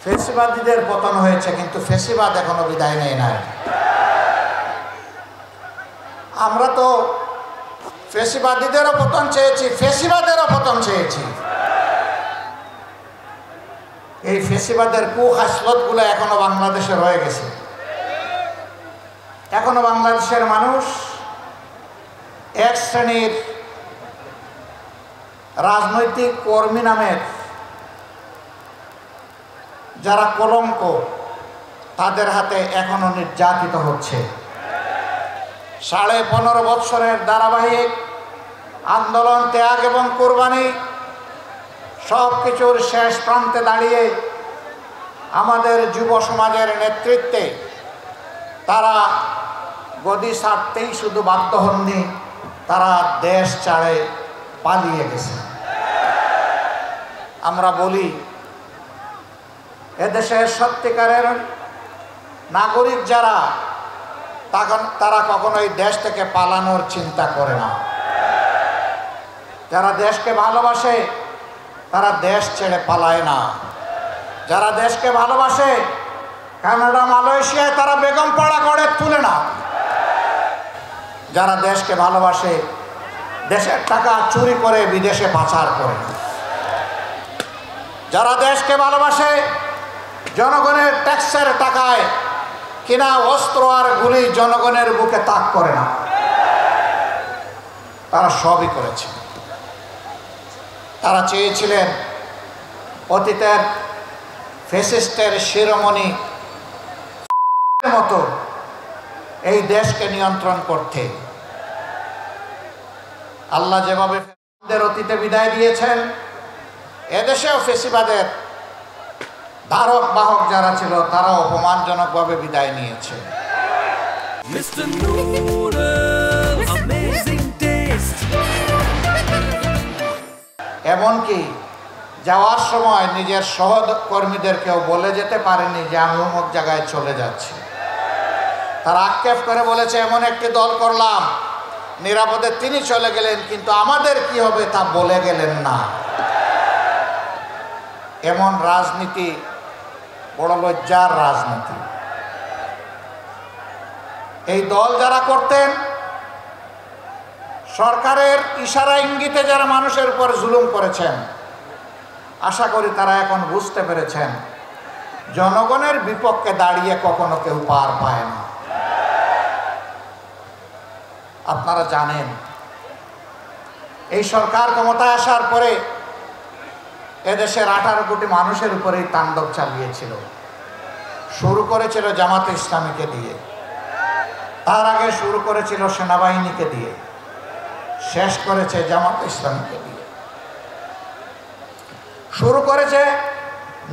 ফেসিবাদীদের পতন হয়েছে, কিন্তু ফেসিবাদ এখনো বিদায় নেয় নাই। আমরা তো ফেসিবাদীদেরও পতন চেয়েছি, ফেসিবাদেরও পতন চেয়েছি। এই ফেসিবাদের কুখাসলতগুলো এখনো বাংলাদেশে রয়ে গেছে। এখনো বাংলাদেশের মানুষ এক শ্রেণীর রাজনৈতিক কর্মী নামের যারা কলঙ্ক, তাদের হাতে এখনো নির্যাতিত হচ্ছে। 15.5 বৎসরের ধারাবাহিক আন্দোলন, ত্যাগ এবং কোরবানি সব কিছুর শেষ প্রান্তে দাঁড়িয়ে আমাদের যুব সমাজের নেতৃত্বে তারা গদি ছাড়তেই শুধু বাধ্য হননি, তারা দেশ ছাড়ে পালিয়ে গেছে। আমরা বলি, এদেশের সত্যিকারের নাগরিক যারা, তারা কখনোই দেশ থেকে পালানোর চিন্তা করে না। যারা দেশকে ভালোবাসে তারা দেশ ছেড়ে পালায় না। যারা দেশকে ভালোবাসে কানাডা, মালয়েশিয়ায় তারা বেগম পাড়া গড়ে তুলে না। যারা দেশকে ভালোবাসে দেশের টাকা চুরি করে বিদেশে পাচার করে। যারা দেশকে ভালোবাসে জনগণের ট্যাক্সের টাকায় কিনা অস্ত্র আর গুলি জনগণের বুকে তাক করে না। তারা সবই করেছে। তারা চেয়েছিলেন অতীতের ফ্যাসিস্টের শিরোমণি মতো এই দেশকে নিয়ন্ত্রণ করতে। আল্লাহ যেভাবে অতীতে বিদায় দিয়েছেন, এদেশেও ফেসিবাদের ধারক বাহক যারা ছিল তারা অপমানজনকভাবে বিদায় নিয়েছে। এমনকি যাওয়ার সময় নিজের সহকর্মীদেরকেও বলে যেতে পারেনি যে আমি অমুক জায়গায় চলে যাচ্ছি। তারা আক্ষেপ করে বলেছে, এমন একটি দল করলাম, নিরাপদে তিনি চলে গেলেন, কিন্তু আমাদের কি হবে তা বলে গেলেন না। এমন রাজনীতি বড় লজ্জার রাজনীতি। এই দল যারা করতেন, সরকারের ইশারা ইঙ্গিতে যারা মানুষের উপর জুলুম করেছেন, আশা করি তারা এখন বুঝতে পেরেছেন জনগণের বিপক্ষে দাঁড়িয়ে কখনো কেউ পার পায় না। আপনারা জানেন, এই সরকার ক্ষমতায় আসার পরে এদেশের 18 কোটি মানুষের উপরেই তাণ্ডব চালিয়েছিল। শুরু করেছিল জামাতে ইসলামীকে দিয়ে, তার আগে শুরু করেছিল সেনাবাহিনীকে দিয়ে, শেষ করেছে জামাতে ইসলামীকে দিয়ে। শুরু করেছে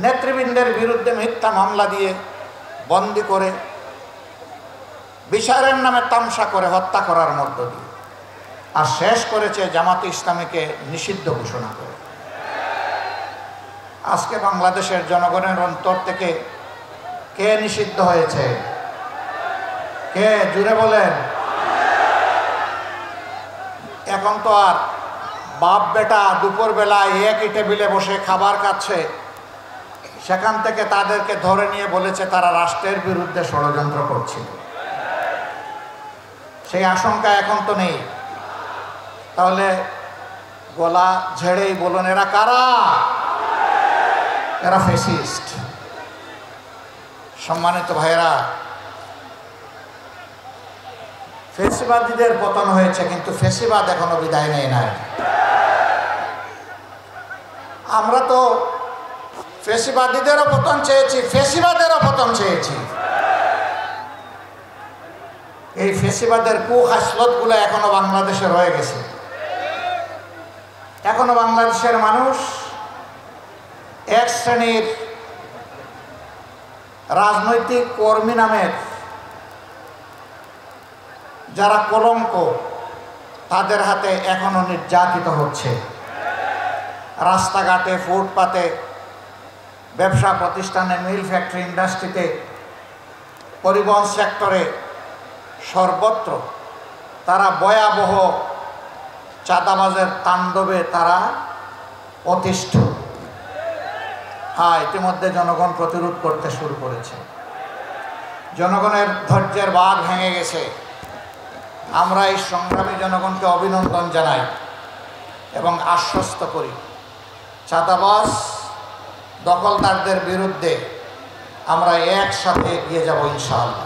নেতৃবৃন্দের বিরুদ্ধে মিথ্যা মামলা দিয়ে, বন্দী করে, বিচারের নামে তামসা করে হত্যা করার মধ্য দিয়ে, আর শেষ করেছে জামাতে ইসলামীকে নিষিদ্ধ ঘোষণা করে। আজকে বাংলাদেশের জনগণের অন্তর থেকে কে নিষিদ্ধ হয়েছে? কে? জুড়ে বলেন। এখন তো আর বাপ বেটা দুপুরবেলায় একই টেবিলে বসে খাবার খাচ্ছে, সেখান থেকে তাদেরকে ধরে নিয়ে বলেছে তারা রাষ্ট্রের বিরুদ্ধে ষড়যন্ত্র করছিল। সেই আশঙ্কা এখন তো নেই। তাহলে গলা ঝেড়েই বলুন, এরা কারা? এরা ফ্যাসিস্ট। সম্মানিত ভাইয়েরা, ফেসিবাদীদের পতন হয়েছে, কিন্তু ফেসিবাদ এখনো বিদায় নেয় নাই। আমরা তো ফেসিবাদীদেরও পতন চেয়েছি, ফেসিবাদেরও পতন চেয়েছি। এই ফেসিবাদের কুখাসলতগুলো এখনো বাংলাদেশে রয়ে গেছে। এখনো বাংলাদেশের মানুষ এক শ্রেণীর রাজনৈতিক কর্মী নামের যারা কলঙ্ক, তাদের হাতে এখনো নির্যাতিত হচ্ছে। রাস্তাঘাটে, ফুটপাতে, ব্যবসা প্রতিষ্ঠানে, মিল ফ্যাক্টরি, ইন্ডাস্ট্রিতে, পরিবহন সেক্টরে, সর্বত্র তারা ভয়াবহ চাঁদাবাজের তাণ্ডবে তারা অতিষ্ঠ। হ্যাঁ, ইতিমধ্যে জনগণ প্রতিরোধ করতে শুরু করেছে। জনগণের ধৈর্যের বাঁধ ভেঙে গেছে। আমরা এই সংগ্রামী জনগণকে অভিনন্দন জানাই এবং আশ্বস্ত করি, চাঁদাবাজ দখলদারদের বিরুদ্ধে আমরা একসাথে এগিয়ে যাব ইনশাআল্লাহ।